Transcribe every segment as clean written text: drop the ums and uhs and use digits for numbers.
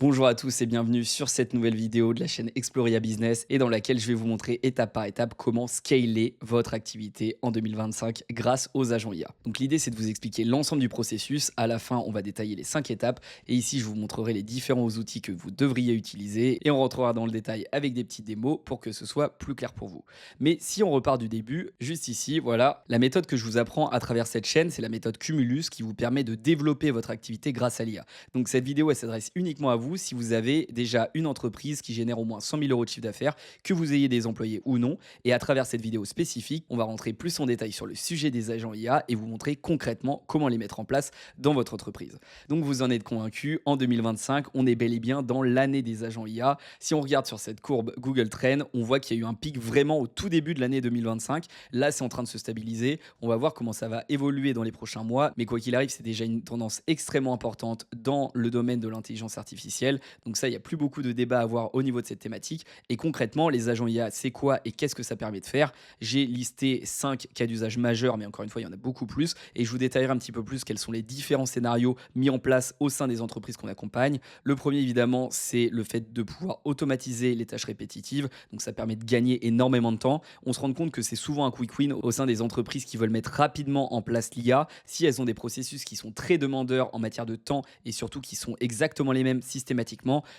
Bonjour à tous et bienvenue sur cette nouvelle vidéo de la chaîne Exploria Business et dans laquelle je vais vous montrer étape par étape comment scaler votre activité en 2025 grâce aux agents IA. Donc l'idée c'est de vous expliquer l'ensemble du processus. À la fin, on va détailler les 5 étapes et ici je vous montrerai les différents outils que vous devriez utiliser et on rentrera dans le détail avec des petites démos pour que ce soit plus clair pour vous. Mais si on repart du début, juste ici, voilà, la méthode que je vous apprends à travers cette chaîne, c'est la méthode Cumulus qui vous permet de développer votre activité grâce à l'IA. Donc cette vidéo, elle s'adresse uniquement à vous si vous avez déjà une entreprise qui génère au moins 100 000 euros de chiffre d'affaires, que vous ayez des employés ou non. Et à travers cette vidéo spécifique, on va rentrer plus en détail sur le sujet des agents IA et vous montrer concrètement comment les mettre en place dans votre entreprise. Donc vous en êtes convaincu, en 2025, on est bel et bien dans l'année des agents IA. Si on regarde sur cette courbe Google Trend, on voit qu'il y a eu un pic vraiment au tout début de l'année 2025. Là, c'est en train de se stabiliser. On va voir comment ça va évoluer dans les prochains mois. Mais quoi qu'il arrive, c'est déjà une tendance extrêmement importante dans le domaine de l'intelligence artificielle. Donc ça, il n'y a plus beaucoup de débats à avoir au niveau de cette thématique. Et concrètement, les agents IA, c'est quoi et qu'est-ce que ça permet de faire? J'ai listé 5 cas d'usage majeurs, mais encore une fois, il y en a beaucoup plus. Et je vous détaillerai un petit peu plus quels sont les différents scénarios mis en place au sein des entreprises qu'on accompagne. Le premier, évidemment, c'est le fait de pouvoir automatiser les tâches répétitives. Donc ça permet de gagner énormément de temps. On se rend compte que c'est souvent un quick win au sein des entreprises qui veulent mettre rapidement en place l'IA. Si elles ont des processus qui sont très demandeurs en matière de temps et surtout qui sont exactement les mêmes systématiquement,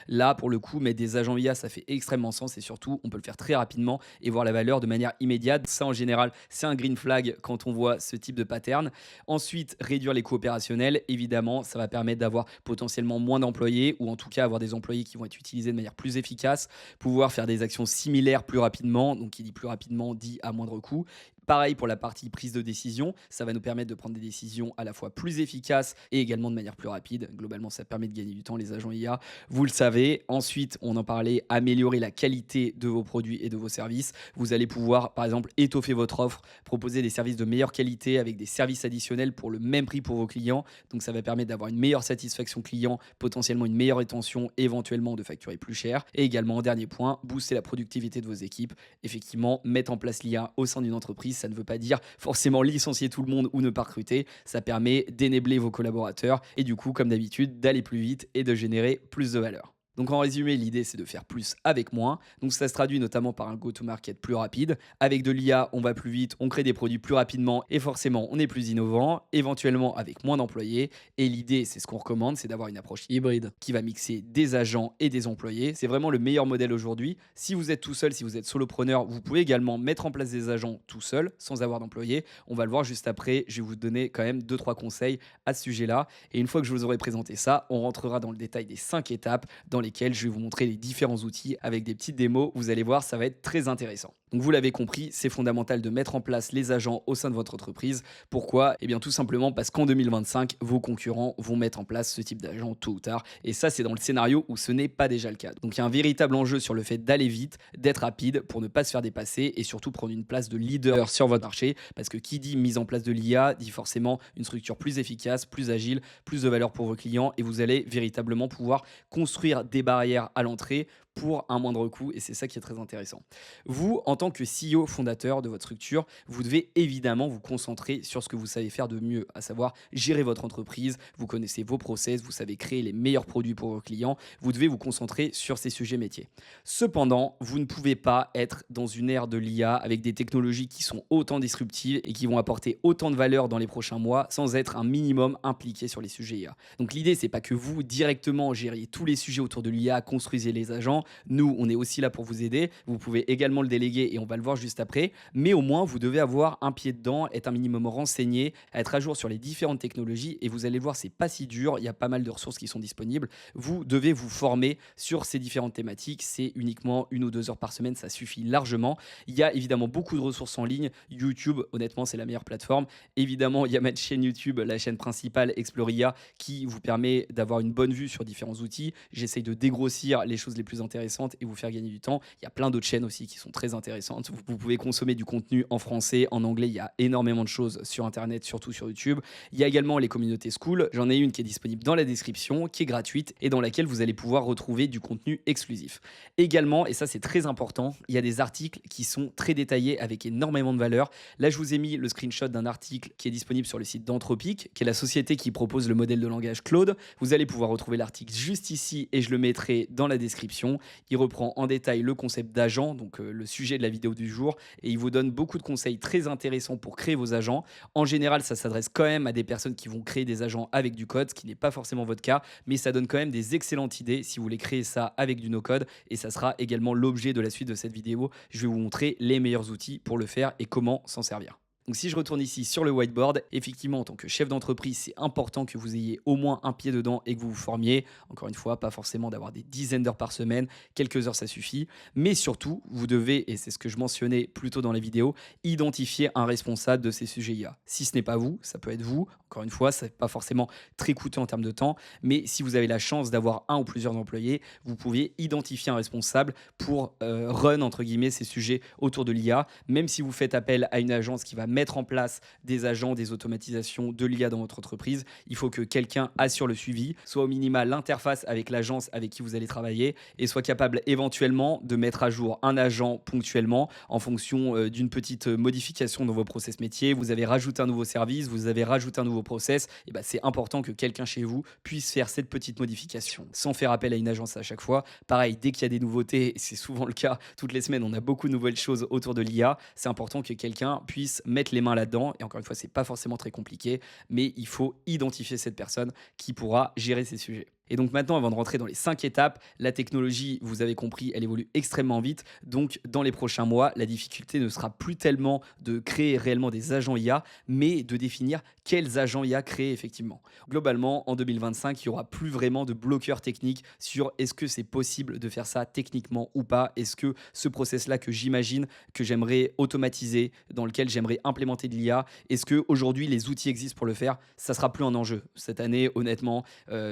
là, pour le coup, mettre des agents IA, ça fait extrêmement sens et surtout, on peut le faire très rapidement et voir la valeur de manière immédiate. Ça, en général, c'est un green flag quand on voit ce type de pattern. Ensuite, réduire les coûts opérationnels. Évidemment, ça va permettre d'avoir potentiellement moins d'employés ou en tout cas avoir des employés qui vont être utilisés de manière plus efficace, pouvoir faire des actions similaires plus rapidement. Donc, qui dit plus rapidement dit à moindre coût. Pareil pour la partie prise de décision, ça va nous permettre de prendre des décisions à la fois plus efficaces et également de manière plus rapide. Globalement, ça permet de gagner du temps, les agents IA, vous le savez. Ensuite, on en parlait, améliorer la qualité de vos produits et de vos services. Vous allez pouvoir, par exemple, étoffer votre offre, proposer des services de meilleure qualité avec des services additionnels pour le même prix pour vos clients. Donc, ça va permettre d'avoir une meilleure satisfaction client, potentiellement une meilleure rétention, éventuellement de facturer plus cher. Et également, en dernier point, booster la productivité de vos équipes. Effectivement, mettre en place l'IA au sein d'une entreprise, ça ne veut pas dire forcément licencier tout le monde ou ne pas recruter. Ça permet d'énabler vos collaborateurs et du coup, comme d'habitude, d'aller plus vite et de générer plus de valeur. Donc en résumé, l'idée c'est de faire plus avec moins. Donc ça se traduit notamment par un go-to-market plus rapide. Avec de l'IA, on va plus vite, on crée des produits plus rapidement et forcément on est plus innovant, éventuellement avec moins d'employés. Et l'idée, c'est ce qu'on recommande, c'est d'avoir une approche hybride qui va mixer des agents et des employés. C'est vraiment le meilleur modèle aujourd'hui. Si vous êtes tout seul, si vous êtes solopreneur, vous pouvez également mettre en place des agents tout seul, sans avoir d'employés. On va le voir juste après. Je vais vous donner quand même deux trois conseils à ce sujet-là. Et une fois que je vous aurai présenté ça, on rentrera dans le détail des 5 étapes dans lesquels je vais vous montrer les différents outils avec des petites démos. Vous allez voir, ça va être très intéressant. Donc vous l'avez compris, c'est fondamental de mettre en place les agents au sein de votre entreprise. Pourquoi? Eh bien tout simplement parce qu'en 2025, vos concurrents vont mettre en place ce type d'agent tôt ou tard. Et ça, c'est dans le scénario où ce n'est pas déjà le cas. Donc il y a un véritable enjeu sur le fait d'aller vite, d'être rapide pour ne pas se faire dépasser et surtout prendre une place de leader sur votre marché. Parce que qui dit mise en place de l'IA dit forcément une structure plus efficace, plus agile, plus de valeur pour vos clients et vous allez véritablement pouvoir construire des barrières à l'entrée pour un moindre coût et c'est ça qui est très intéressant. Vous, en tant que CEO fondateur de votre structure, vous devez évidemment vous concentrer sur ce que vous savez faire de mieux, à savoir gérer votre entreprise, vous connaissez vos process, vous savez créer les meilleurs produits pour vos clients, vous devez vous concentrer sur ces sujets métiers. Cependant, vous ne pouvez pas être dans une ère de l'IA avec des technologies qui sont autant disruptives et qui vont apporter autant de valeur dans les prochains mois sans être un minimum impliqué sur les sujets IA. Donc l'idée, c'est pas que vous directement gériez tous les sujets autour de l'IA, construisez les agents. Nous, on est aussi là pour vous aider. Vous pouvez également le déléguer et on va le voir juste après. Mais au moins, vous devez avoir un pied dedans, être un minimum renseigné, être à jour sur les différentes technologies. Et vous allez voir, c'est pas si dur. Il y a pas mal de ressources qui sont disponibles. Vous devez vous former sur ces différentes thématiques. C'est uniquement 1 ou 2 heures par semaine, ça suffit largement. Il y a évidemment beaucoup de ressources en ligne. YouTube, honnêtement, c'est la meilleure plateforme. Évidemment, il y a ma chaîne YouTube, la chaîne principale Exploria, qui vous permet d'avoir une bonne vue sur différents outils. J'essaye de dégrossir les choses les plus intéressantes intéressantes et vous faire gagner du temps. Il y a plein d'autres chaînes aussi qui sont très intéressantes. Vous pouvez consommer du contenu en français, en anglais. Il y a énormément de choses sur Internet, surtout sur YouTube. Il y a également les communautés School. J'en ai une qui est disponible dans la description, qui est gratuite et dans laquelle vous allez pouvoir retrouver du contenu exclusif. Également, et ça c'est très important, il y a des articles qui sont très détaillés avec énormément de valeur. Là, je vous ai mis le screenshot d'un article qui est disponible sur le site d'Anthropic, qui est la société qui propose le modèle de langage Claude. Vous allez pouvoir retrouver l'article juste ici et je le mettrai dans la description. Il reprend en détail le concept d'agent, donc le sujet de la vidéo du jour, et il vous donne beaucoup de conseils très intéressants pour créer vos agents. En général, ça s'adresse quand même à des personnes qui vont créer des agents avec du code, ce qui n'est pas forcément votre cas, mais ça donne quand même des excellentes idées si vous voulez créer ça avec du no-code, et ça sera également l'objet de la suite de cette vidéo. Je vais vous montrer les meilleurs outils pour le faire et comment s'en servir. Donc si je retourne ici sur le whiteboard, effectivement en tant que chef d'entreprise, c'est important que vous ayez au moins un pied dedans et que vous vous formiez. Encore une fois, pas forcément d'avoir des dizaines d'heures par semaine, quelques heures ça suffit. Mais surtout, vous devez, et c'est ce que je mentionnais plus tôt dans la vidéo, identifier un responsable de ces sujets IA. Si ce n'est pas vous, ça peut être vous. Encore une fois, ça n'est pas forcément très coûteux en termes de temps, mais si vous avez la chance d'avoir un ou plusieurs employés, vous pouvez identifier un responsable pour run entre guillemets ces sujets autour de l'IA. Même si vous faites appel à une agence qui va mettre en place des agents, des automatisations de l'IA dans votre entreprise, il faut que quelqu'un assure le suivi, soit au minima l'interface avec l'agence avec qui vous allez travailler et soit capable éventuellement de mettre à jour un agent ponctuellement en fonction d'une petite modification dans vos process métiers. Vous avez rajouté un nouveau service, vous avez rajouté un nouveau process, et ben c'est important que quelqu'un chez vous puisse faire cette petite modification sans faire appel à une agence à chaque fois. Pareil, dès qu'il y a des nouveautés, et c'est souvent le cas, toutes les semaines on a beaucoup de nouvelles choses autour de l'IA, c'est important que quelqu'un puisse mettre les mains là-dedans. Et encore une fois, c'est pas forcément très compliqué, mais il faut identifier cette personne qui pourra gérer ces sujets. Et donc maintenant, avant de rentrer dans les 5 étapes, la technologie, vous avez compris, elle évolue extrêmement vite. Donc dans les prochains mois, la difficulté ne sera plus tellement de créer réellement des agents IA, mais de définir quels agents IA créer effectivement. Globalement, en 2025, il n'y aura plus vraiment de bloqueurs techniques sur est-ce que c'est possible de faire ça techniquement ou pas. Est-ce que ce process-là que j'imagine, que j'aimerais automatiser, dans lequel j'aimerais implémenter de l'IA, est-ce qu'aujourd'hui les outils existent pour le faire? Ça sera plus un enjeu. Cette année, honnêtement,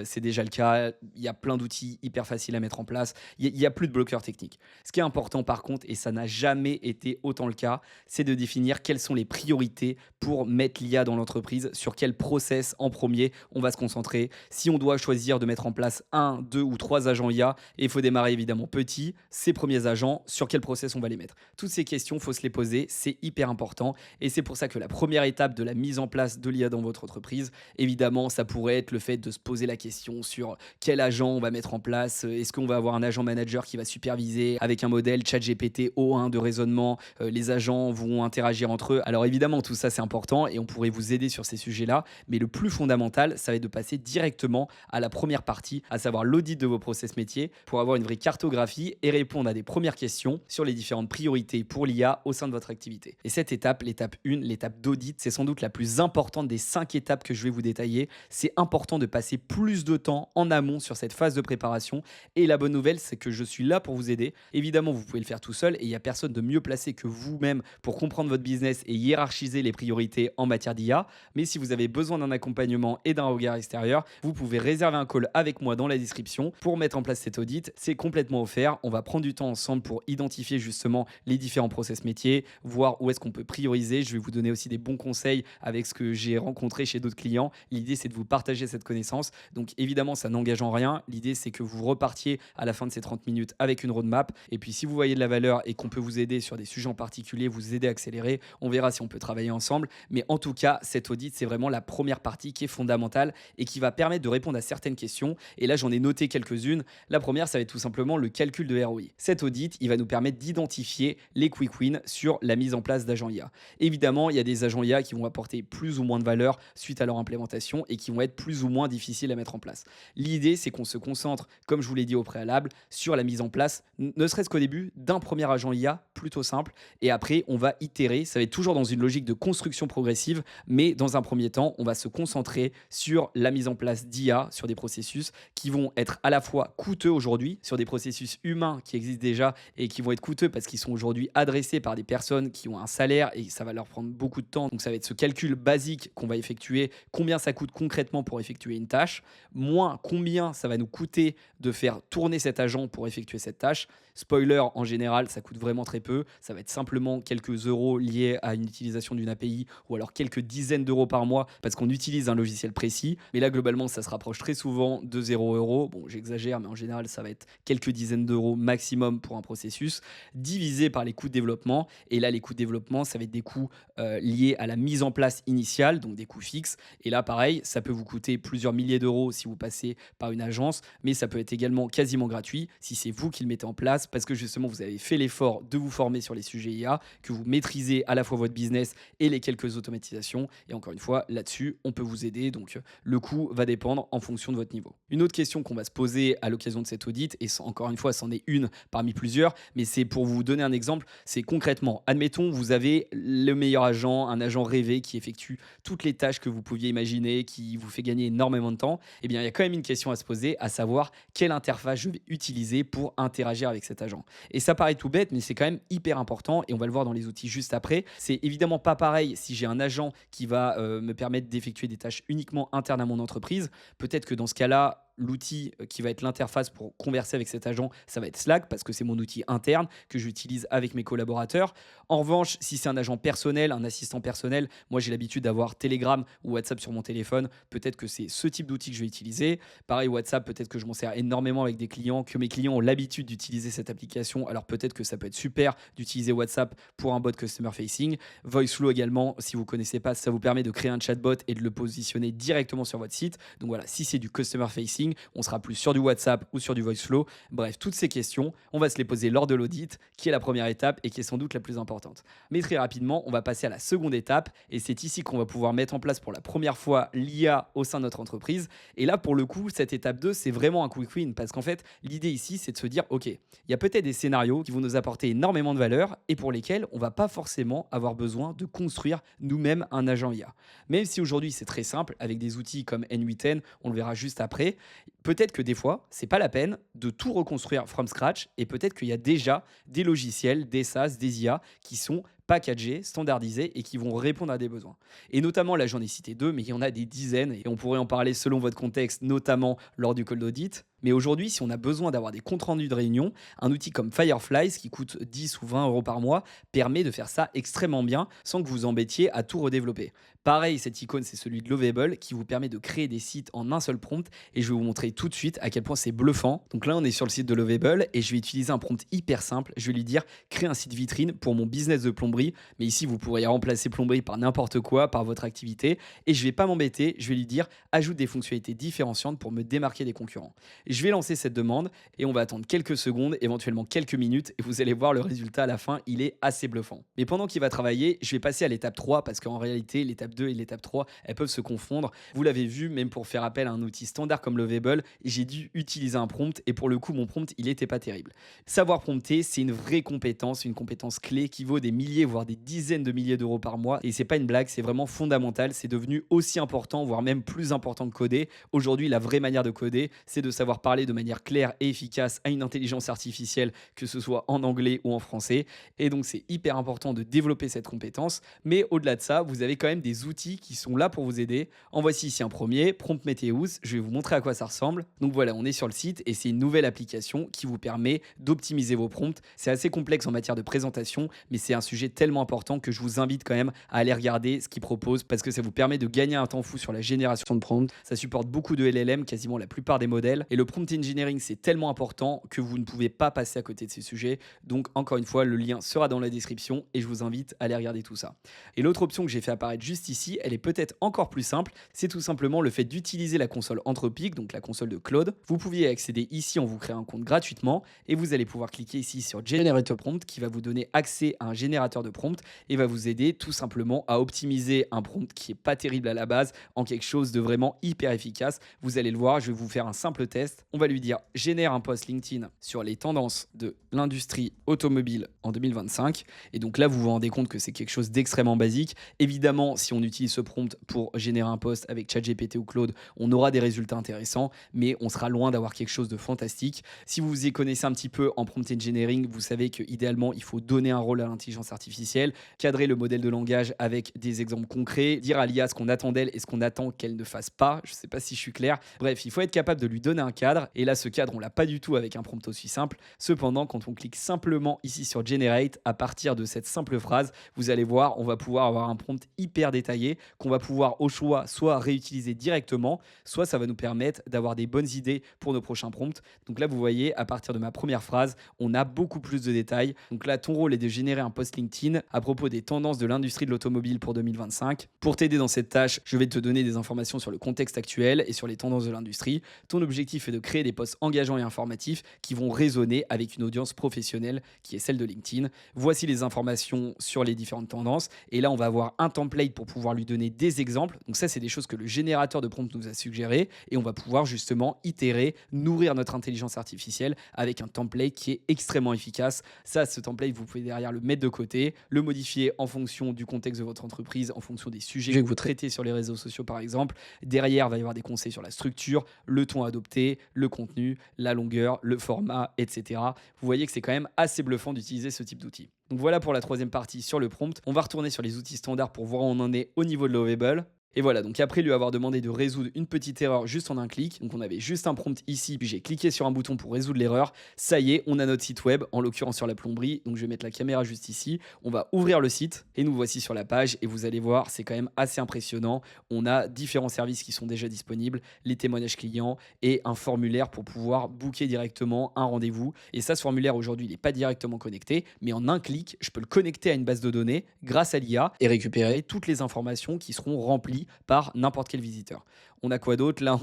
c'est déjà le cas. Il y a plein d'outils hyper faciles à mettre en place. Il n'y a plus de bloqueurs techniques. Ce qui est important par contre, et ça n'a jamais été autant le cas, c'est de définir quelles sont les priorités pour mettre l'IA dans l'entreprise, sur quel process en premier on va se concentrer. Si on doit choisir de mettre en place 1, 2 ou 3 agents IA, et il faut démarrer évidemment petit, ces premiers agents, sur quel process on va les mettre. Toutes ces questions, il faut se les poser, c'est hyper important. Et c'est pour ça que la première étape de la mise en place de l'IA dans votre entreprise, évidemment, ça pourrait être le fait de se poser la question sur quel agent on va mettre en place. Est-ce qu'on va avoir un agent manager qui va superviser avec un modèle ChatGPT O1 de raisonnement? Les agents vont interagir entre eux. Alors évidemment, tout ça, c'est important et on pourrait vous aider sur ces sujets-là. Mais le plus fondamental, ça va être de passer directement à la première partie, à savoir l'audit de vos process métiers pour avoir une vraie cartographie et répondre à des premières questions sur les différentes priorités pour l'IA au sein de votre activité. Et cette étape, l'étape 1, l'étape d'audit, c'est sans doute la plus importante des 5 étapes que je vais vous détailler. C'est important de passer plus de temps en amont sur cette phase de préparation. Et la bonne nouvelle, c'est que je suis là pour vous aider. Évidemment, vous pouvez le faire tout seul et il n'y a personne de mieux placé que vous-même pour comprendre votre business et hiérarchiser les priorités en matière d'IA. Mais si vous avez besoin d'un accompagnement et d'un regard extérieur, vous pouvez réserver un call avec moi dans la description pour mettre en place cet audit. C'est complètement offert. On va prendre du temps ensemble pour identifier justement les différents process métiers, voir où est-ce qu'on peut prioriser. Je vais vous donner aussi des bons conseils avec ce que j'ai rencontré chez d'autres clients. L'idée, c'est de vous partager cette connaissance. Donc évidemment, ça n'engage en rien. L'idée, c'est que vous repartiez à la fin de ces 30 minutes avec une roadmap. Et puis, si vous voyez de la valeur et qu'on peut vous aider sur des sujets en particulier, vous aider à accélérer, on verra si on peut travailler ensemble. Mais en tout cas, cet audit, c'est vraiment la première partie qui est fondamentale et qui va permettre de répondre à certaines questions. Et là, j'en ai noté quelques-unes. La première, ça va être tout simplement le calcul de ROI. Cet audit, il va nous permettre d'identifier les quick wins sur la mise en place d'agents IA. Évidemment, il y a des agents IA qui vont apporter plus ou moins de valeur suite à leur implémentation et qui vont être plus ou moins difficiles à mettre en place. L'idée, c'est qu'on se concentre, comme je vous l'ai dit au préalable, sur la mise en place, ne serait-ce qu'au début, d'un premier agent IA plutôt simple. Et après, on va itérer. Ça va être toujours dans une logique de construction progressive, mais dans un premier temps, on va se concentrer sur la mise en place d'IA, sur des processus qui vont être à la fois coûteux aujourd'hui, sur des processus humains qui existent déjà et qui vont être coûteux parce qu'ils sont aujourd'hui adressés par des personnes qui ont un salaire et ça va leur prendre beaucoup de temps. Donc ça va être ce calcul basique qu'on va effectuer, combien ça coûte concrètement pour effectuer une tâche, moins combien ça va nous coûter de faire tourner cet agent pour effectuer cette tâche. Spoiler, en général, ça coûte vraiment très peu. Ça va être simplement quelques euros liés à une utilisation d'une API ou alors quelques dizaines d'euros par mois parce qu'on utilise un logiciel précis. Mais là, globalement, ça se rapproche très souvent de 0 euros. Bon, j'exagère, mais en général, ça va être quelques dizaines d'euros maximum pour un processus, divisé par les coûts de développement. Et là, les coûts de développement, ça va être des coûts liés à la mise en place initiale, donc des coûts fixes. Et là, pareil, ça peut vous coûter plusieurs milliers d'euros si vous passez par une agence, mais ça peut être également quasiment gratuit si c'est vous qui le mettez en place parce que justement, vous avez fait l'effort de vous former sur les sujets IA, que vous maîtrisez à la fois votre business et les quelques automatisations. Et encore une fois, là-dessus, on peut vous aider. Donc, le coût va dépendre en fonction de votre niveau. Une autre question qu'on va se poser à l'occasion de cet audit, et encore une fois, c'en est une parmi plusieurs, mais c'est pour vous donner un exemple, c'est concrètement, admettons, vous avez le meilleur agent, un agent rêvé qui effectue toutes les tâches que vous pouviez imaginer, qui vous fait gagner énormément de temps. Eh bien, il y a quand même une question à se poser, à savoir quelle interface je vais utiliser pour interagir avec cet agent. Et ça paraît tout bête, mais c'est quand même hyper important et on va le voir dans les outils juste après. C'est évidemment pas pareil si j'ai un agent qui va me permettre d'effectuer des tâches uniquement internes à mon entreprise. Peut-être que dans ce cas-là, l'outil qui va être l'interface pour converser avec cet agent, ça va être Slack parce que c'est mon outil interne que j'utilise avec mes collaborateurs. En revanche, si c'est un agent personnel, un assistant personnel, moi j'ai l'habitude d'avoir Telegram ou WhatsApp sur mon téléphone. Peut-être que c'est ce type d'outil que je vais utiliser. Pareil, WhatsApp, peut-être que je m'en sers énormément avec des clients, que mes clients ont l'habitude d'utiliser cette application. Alors peut-être que ça peut être super d'utiliser WhatsApp pour un bot customer facing. VoiceFlow également, si vous ne connaissez pas, ça vous permet de créer un chatbot et de le positionner directement sur votre site. Donc voilà, si c'est du customer facing, on sera plus sur du WhatsApp ou sur du VoiceFlow. Bref, toutes ces questions, on va se les poser lors de l'audit, qui est la première étape et qui est sans doute la plus importante. Mais très rapidement, on va passer à la seconde étape et c'est ici qu'on va pouvoir mettre en place pour la première fois l'IA au sein de notre entreprise. Et là, pour le coup, cette étape 2, c'est vraiment un quick win parce qu'en fait, l'idée ici, c'est de se dire, OK, il y a peut-être des scénarios qui vont nous apporter énormément de valeur et pour lesquels on ne va pas forcément avoir besoin de construire nous-mêmes un agent IA. Même si aujourd'hui, c'est très simple avec des outils comme N8N, on le verra juste après, peut-être que des fois, c'est pas la peine de tout reconstruire from scratch et peut-être qu'il y a déjà des logiciels, des SaaS, des IA qui sont packagés, standardisés et qui vont répondre à des besoins. Et notamment, là j'en ai cité deux, mais il y en a des dizaines et on pourrait en parler selon votre contexte, notamment lors du call d'audit. Mais aujourd'hui, si on a besoin d'avoir des comptes rendus de réunion, un outil comme Fireflies, qui coûte 10 ou 20 euros par mois, permet de faire ça extrêmement bien sans que vous embêtiez à tout redévelopper. Pareil, cette icône, c'est celui de Lovable qui vous permet de créer des sites en un seul prompt et je vais vous montrer tout de suite à quel point c'est bluffant. Donc là, on est sur le site de Lovable et je vais utiliser un prompt hyper simple. Je vais lui dire créer un site vitrine pour mon business de plomberie. Mais ici, vous pourriez remplacer plomberie par n'importe quoi, par votre activité. Et je vais pas m'embêter, je vais lui dire ajoute des fonctionnalités différenciantes pour me démarquer des concurrents. Je vais lancer cette demande et on va attendre quelques secondes, éventuellement quelques minutes et vous allez voir le résultat à la fin, il est assez bluffant. Mais pendant qu'il va travailler, je vais passer à l'étape 3 parce qu'en réalité, l'étape 2 et l'étape 3, elles peuvent se confondre. Vous l'avez vu, même pour faire appel à un outil standard comme Lovable, j'ai dû utiliser un prompt et pour le coup, mon prompt, il était pas terrible. Savoir prompter, c'est une vraie compétence, une compétence clé qui vaut des milliers, voire des dizaines de milliers d'euros par mois et c'est pas une blague, c'est vraiment fondamental, c'est devenu aussi important, voire même plus important que coder. Aujourd'hui, la vraie manière de coder, c'est de savoir parler de manière claire et efficace à une intelligence artificielle, que ce soit en anglais ou en français. Et donc, c'est hyper important de développer cette compétence. Mais au-delà de ça, vous avez quand même des outils qui sont là pour vous aider. En voici ici un premier, Prompt Meteus. Je vais vous montrer à quoi ça ressemble. Donc voilà, on est sur le site et c'est une nouvelle application qui vous permet d'optimiser vos prompts. C'est assez complexe en matière de présentation, mais c'est un sujet tellement important que je vous invite quand même à aller regarder ce qu'il propose parce que ça vous permet de gagner un temps fou sur la génération de prompts. Ça supporte beaucoup de LLM, quasiment la plupart des modèles. Et le prompt engineering, c'est tellement important que vous ne pouvez pas passer à côté de ces sujets. Donc, encore une fois, le lien sera dans la description et je vous invite à aller regarder tout ça. Et l'autre option que j'ai fait apparaître juste ici, elle est peut-être encore plus simple. C'est tout simplement le fait d'utiliser la console Anthropic, donc la console de Claude. Vous pouviez y accéder ici en vous créant un compte gratuitement et vous allez pouvoir cliquer ici sur Generator Prompt qui va vous donner accès à un générateur de prompt et va vous aider tout simplement à optimiser un prompt qui est pas terrible à la base en quelque chose de vraiment hyper efficace. Vous allez le voir, je vais vous faire un simple test. contexte. On va lui dire génère un post LinkedIn sur les tendances de l'industrie automobile en 2025. Et donc là, vous vous rendez compte que c'est quelque chose d'extrêmement basique. Évidemment, si on utilise ce prompt pour générer un post avec ChatGPT ou Claude, on aura des résultats intéressants, mais on sera loin d'avoir quelque chose de fantastique. Si vous vous y connaissez un petit peu en prompt engineering, vous savez qu'idéalement, il faut donner un rôle à l'intelligence artificielle, cadrer le modèle de langage avec des exemples concrets, dire à l'IA ce qu'on attend d'elle et ce qu'on attend qu'elle ne fasse pas. Je ne sais pas si je suis clair. Bref, il faut être capable de lui donner un cadre. Et là, ce cadre, on l'a pas du tout avec un prompt aussi simple. Cependant, quand on clique simplement ici sur Generate, à partir de cette simple phrase, vous allez voir, on va pouvoir avoir un prompt hyper détaillé qu'on va pouvoir au choix soit réutiliser directement, soit ça va nous permettre d'avoir des bonnes idées pour nos prochains prompts. Donc là, vous voyez, à partir de ma première phrase, on a beaucoup plus de détails. Donc là, ton rôle est de générer un post LinkedIn à propos des tendances de l'industrie de l'automobile pour 2025. Pour t'aider dans cette tâche, je vais te donner des informations sur le contexte actuel et sur les tendances de l'industrie. Ton objectif est de créer des posts engageants et informatifs qui vont résonner avec une audience professionnelle qui est celle de LinkedIn. Voici les informations sur les différentes tendances. Et là, on va avoir un template pour pouvoir lui donner des exemples. Donc ça, c'est des choses que le générateur de prompt nous a suggérées. Et on va pouvoir justement itérer, nourrir notre intelligence artificielle avec un template qui est extrêmement efficace. Ça, ce template, vous pouvez derrière le mettre de côté, le modifier en fonction du contexte de votre entreprise, en fonction des sujets que vous traitez sur les réseaux sociaux, par exemple. Derrière, il va y avoir des conseils sur la structure, le ton adopté, le contenu, la longueur, le format, etc. Vous voyez que c'est quand même assez bluffant d'utiliser ce type d'outil. Donc voilà pour la troisième partie sur le prompt. On va retourner sur les outils standards pour voir où on en est au niveau de Lovable. Et voilà, donc après lui avoir demandé de résoudre une petite erreur juste en un clic, donc on avait juste un prompt ici, puis j'ai cliqué sur un bouton pour résoudre l'erreur, ça y est, on a notre site web, en l'occurrence sur la plomberie, donc je vais mettre la caméra juste ici, on va ouvrir le site, et nous voici sur la page, et vous allez voir, c'est quand même assez impressionnant, on a différents services qui sont déjà disponibles, les témoignages clients, et un formulaire pour pouvoir booker directement un rendez-vous, et ça, ce formulaire aujourd'hui, il n'est pas directement connecté, mais en un clic, je peux le connecter à une base de données grâce à l'IA, et récupérer toutes les informations qui seront remplies par n'importe quel visiteur. On a quoi d'autre? Là,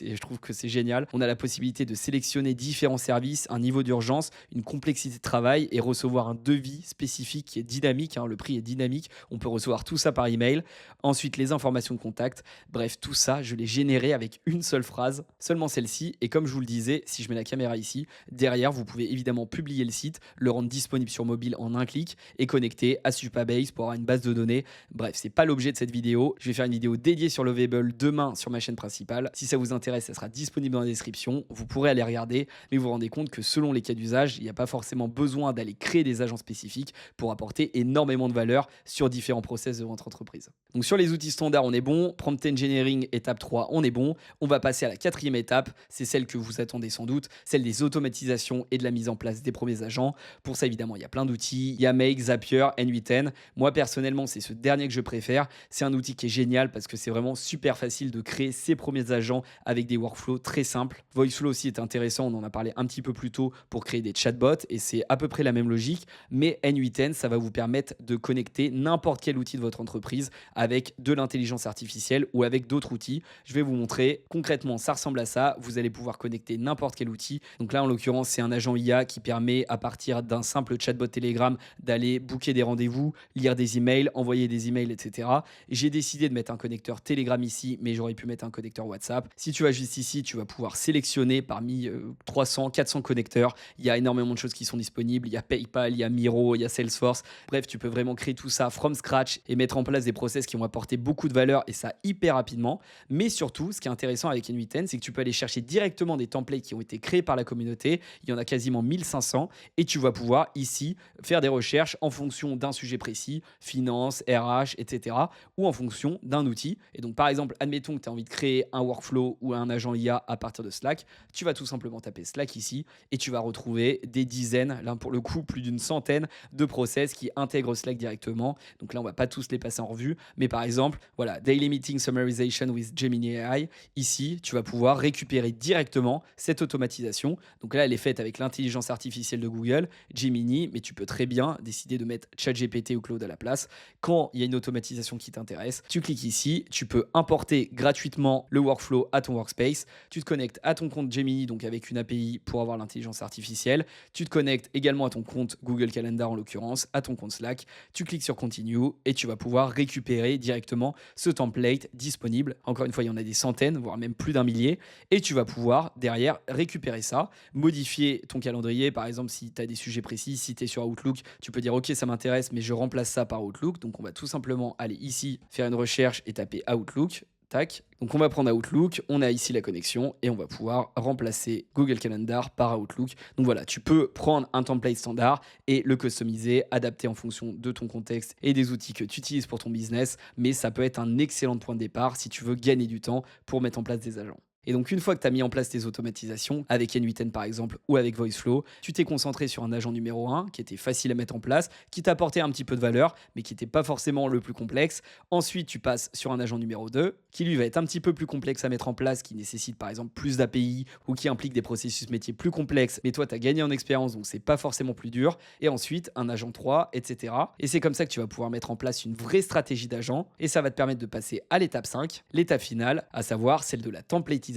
je trouve que c'est génial, on a la possibilité de sélectionner différents services, un niveau d'urgence, une complexité de travail et recevoir un devis spécifique qui est dynamique, le prix est dynamique, on peut recevoir tout ça par email. Ensuite, les informations de contact, bref, tout ça, je l'ai généré avec une seule phrase, seulement celle-ci, et comme je vous le disais, si je mets la caméra ici, derrière, vous pouvez évidemment publier le site, le rendre disponible sur mobile en un clic et connecter à Supabase pour avoir une base de données. Bref, c'est pas l'objet de cette vidéo, je vais faire une vidéo dédiée sur Lovable demain sur ma chaîne principale. Si ça vous intéresse, ça sera disponible dans la description. Vous pourrez aller regarder, mais vous vous rendez compte que selon les cas d'usage, il n'y a pas forcément besoin d'aller créer des agents spécifiques pour apporter énormément de valeur sur différents process de votre entreprise. Donc sur les outils standards, on est bon. Prompt Engineering, étape 3, on est bon. On va passer à la quatrième étape. C'est celle que vous attendez sans doute, celle des automatisations et de la mise en place des premiers agents. Pour ça, évidemment, il y a plein d'outils. Il y a Make, Zapier, N8N. Moi, personnellement, c'est ce dernier que je préfère. C'est un outil qui est génial parce que c'est vraiment super facile de créer ses premiers agents avec des workflows très simples. Voiceflow aussi est intéressant, on en a parlé un petit peu plus tôt pour créer des chatbots et c'est à peu près la même logique, mais N8N, ça va vous permettre de connecter n'importe quel outil de votre entreprise avec de l'intelligence artificielle ou avec d'autres outils. Je vais vous montrer concrètement, ça ressemble à ça. Vous allez pouvoir connecter n'importe quel outil. Donc là, en l'occurrence, c'est un agent IA qui permet à partir d'un simple chatbot Telegram d'aller booker des rendez-vous, lire des emails, envoyer des emails, etc. J'ai décidé de mettre un connecteur Telegram ici, mais j'aurais pu mettre un connecteur WhatsApp. Si tu vas juste ici, tu vas pouvoir sélectionner parmi 300, 400 connecteurs. Il y a énormément de choses qui sont disponibles. Il y a PayPal, il y a Miro, il y a Salesforce. Bref, tu peux vraiment créer tout ça from scratch et mettre en place des process qui vont apporter beaucoup de valeur et ça hyper rapidement. Mais surtout, ce qui est intéressant avec N8N, c'est que tu peux aller chercher directement des templates qui ont été créés par la communauté. Il y en a quasiment 1500 et tu vas pouvoir ici faire des recherches en fonction d'un sujet précis, finance, RH, etc. ou en fonction d'un outil. Et donc, par exemple, admettons que tu as envie de créer un workflow ou un agent IA à partir de Slack, tu vas tout simplement taper Slack ici et tu vas retrouver des dizaines, là pour le coup plus d'une centaine de process qui intègrent Slack directement. Donc là, on va pas tous les passer en revue, mais par exemple, voilà, Daily Meeting Summarization with Gemini AI. Ici, tu vas pouvoir récupérer directement cette automatisation. Donc là, elle est faite avec l'intelligence artificielle de Google, Gemini, mais tu peux très bien décider de mettre ChatGPT ou Claude à la place. Quand il y a une automatisation qui t'intéresse, tu cliques ici, tu peux importer gratuitement gratuitement le workflow à ton workspace. Tu te connectes à ton compte Gemini, donc avec une API pour avoir l'intelligence artificielle. Tu te connectes également à ton compte Google Calendar en l'occurrence, à ton compte Slack. Tu cliques sur Continue et tu vas pouvoir récupérer directement ce template disponible. Encore une fois, il y en a des centaines, voire même plus d'un millier. Et tu vas pouvoir derrière récupérer ça, modifier ton calendrier. Par exemple, si tu as des sujets précis, si tu es sur Outlook, tu peux dire ok, ça m'intéresse, mais je remplace ça par Outlook. Donc on va tout simplement aller ici, faire une recherche et taper Outlook. Tac. Donc on va prendre Outlook, on a ici la connexion et on va pouvoir remplacer Google Calendar par Outlook. Donc voilà, tu peux prendre un template standard et le customiser, adapter en fonction de ton contexte et des outils que tu utilises pour ton business, mais ça peut être un excellent point de départ si tu veux gagner du temps pour mettre en place des agents. Et donc, une fois que tu as mis en place tes automatisations, avec N8N par exemple, ou avec VoiceFlow, tu t'es concentré sur un agent numéro 1 qui était facile à mettre en place, qui t'apportait un petit peu de valeur, mais qui n'était pas forcément le plus complexe. Ensuite, tu passes sur un agent numéro 2, qui lui va être un petit peu plus complexe à mettre en place, qui nécessite par exemple plus d'API ou qui implique des processus métiers plus complexes, mais toi, tu as gagné en expérience, donc c'est pas forcément plus dur. Et ensuite, un agent 3, etc. Et c'est comme ça que tu vas pouvoir mettre en place une vraie stratégie d'agent, et ça va te permettre de passer à l'étape 5, l'étape finale, à savoir celle de la templatisation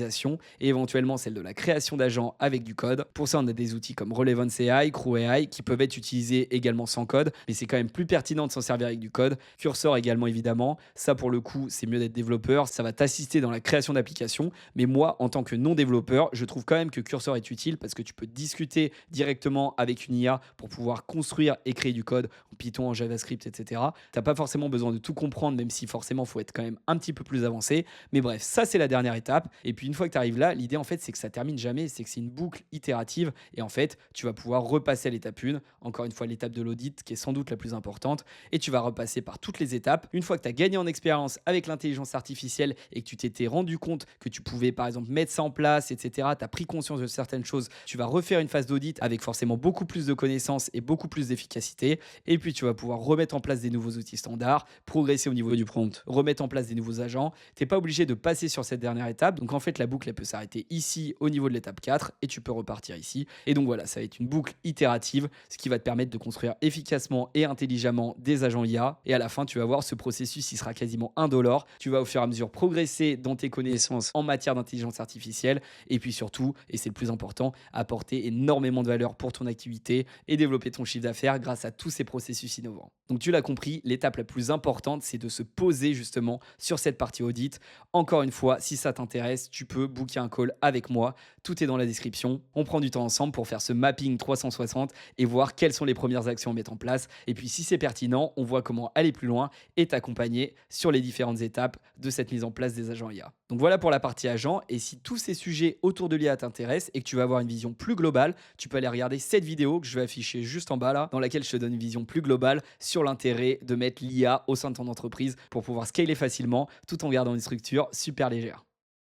et éventuellement celle de la création d'agents avec du code. Pour ça, on a des outils comme Relevance AI, Crew AI qui peuvent être utilisés également sans code, mais c'est quand même plus pertinent de s'en servir avec du code. Cursor également évidemment. Ça pour le coup, c'est mieux d'être développeur, ça va t'assister dans la création d'applications. Mais moi, en tant que non développeur, je trouve quand même que Cursor est utile parce que tu peux discuter directement avec une IA pour pouvoir construire et créer du code en Python, en JavaScript, etc. T'as pas forcément besoin de tout comprendre, même si forcément il faut être quand même un petit peu plus avancé. Mais bref, ça c'est la dernière étape. Et puis une fois que tu arrives là, l'idée en fait c'est que ça termine jamais, c'est que c'est une boucle itérative et en fait tu vas pouvoir repasser à l'étape 1, encore une fois l'étape de l'audit qui est sans doute la plus importante et tu vas repasser par toutes les étapes. Une fois que tu as gagné en expérience avec l'intelligence artificielle et que tu t'étais rendu compte que tu pouvais par exemple mettre ça en place, etc., tu as pris conscience de certaines choses, tu vas refaire une phase d'audit avec forcément beaucoup plus de connaissances et beaucoup plus d'efficacité et puis tu vas pouvoir remettre en place des nouveaux outils standards, progresser au niveau du prompt, remettre en place des nouveaux agents. Tu n'es pas obligé de passer sur cette dernière étape, donc en fait la boucle elle peut s'arrêter ici au niveau de l'étape 4 et tu peux repartir ici. Et donc voilà, ça va être une boucle itérative, ce qui va te permettre de construire efficacement et intelligemment des agents IA. Et à la fin, tu vas voir ce processus, il sera quasiment indolore. Tu vas au fur et à mesure progresser dans tes connaissances en matière d'intelligence artificielle et puis surtout, et c'est le plus important, apporter énormément de valeur pour ton activité et développer ton chiffre d'affaires grâce à tous ces processus innovants. Donc tu l'as compris, l'étape la plus importante, c'est de se poser justement sur cette partie audit. Encore une fois, si ça t'intéresse, tu peux booker un call avec moi. Tout est dans la description. On prend du temps ensemble pour faire ce mapping 360 et voir quelles sont les premières actions à mettre en place. Et puis si c'est pertinent, on voit comment aller plus loin et t'accompagner sur les différentes étapes de cette mise en place des agents IA. Donc voilà pour la partie agent. Et si tous ces sujets autour de l'IA t'intéressent et que tu vas avoir une vision plus globale, tu peux aller regarder cette vidéo que je vais afficher juste en bas là, dans laquelle je te donne une vision plus globale sur l'intérêt de mettre l'IA au sein de ton entreprise pour pouvoir scaler facilement tout en gardant une structure super légère.